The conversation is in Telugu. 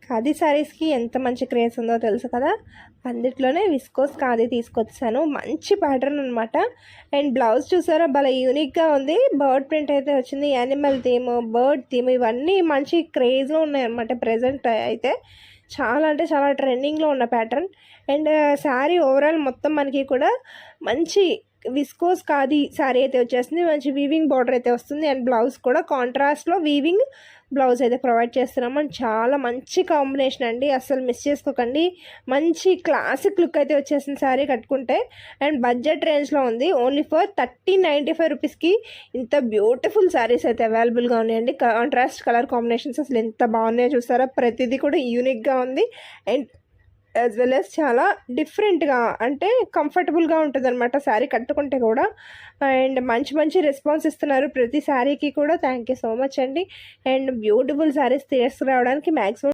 ఖాదీ శారీస్కి ఎంత మంచి క్రేజ్ ఉందో తెలుసు కదా. అందుట్లోనే విస్కోస్ ఖాదీ తీసుకొచ్చాను. మంచి ప్యాటర్న్ అనమాట. అండ్ బ్లౌజ్ చూసారా భలే యూనిక్గా ఉంది. బర్డ్ ప్రింట్ అయితే వచ్చింది. యానిమల్ థీమ్, బర్డ్ థీమ్ ఇవన్నీ మంచి క్రేజ్లో ఉన్నాయన్నమాట. ప్రజెంట్ అయితే చాలా అంటే చాలా ట్రెండింగ్లో ఉన్న ప్యాటర్న్. అండ్ శారీ ఓవరాల్ మొత్తం మనకి కూడా మంచి విస్కోస్ ఖాదీ శారీ అయితే వచ్చేస్తుంది. మంచి వీవింగ్ బార్డర్ అయితే వస్తుంది. అండ్ బ్లౌజ్ కూడా కాంట్రాస్ట్లో వీవింగ్ బ్లౌజ్ అయితే ప్రొవైడ్ చేస్తున్నాము. అండ్ చాలా మంచి కాంబినేషన్ అండి, అస్సలు మిస్ చేసుకోకండి. మంచి క్లాసిక్ లుక్ అయితే వచ్చేసింది శారీ కట్టుకుంటే. అండ్ బడ్జెట్ రేంజ్లో ఉంది. ఓన్లీ ఫర్ 1395 రూపీస్కి ఇంత బ్యూటిఫుల్ శారీస్ అయితే అవైలబుల్గా ఉన్నాయండి. కాంట్రాస్ట్ కలర్ కాంబినేషన్స్ అసలు ఎంత బాగున్నాయో చూస్తారా. ప్రతిదీ కూడా యూనిక్గా ఉంది. అండ్ యాజ్ వెల్ యాజ్ చాలా డిఫరెంట్గా అంటే కంఫర్టబుల్గా ఉంటుంది అనమాట శారీ కట్టుకుంటే కూడా. అండ్ మంచి మంచి రెస్పాన్స్ ఇస్తున్నారు ప్రతి శారీకి కూడా. థ్యాంక్ యూ సో మచ్ అండి. అండ్ బ్యూటిఫుల్ శారీస్ తీసుకురావడానికి మ్యాక్సిమం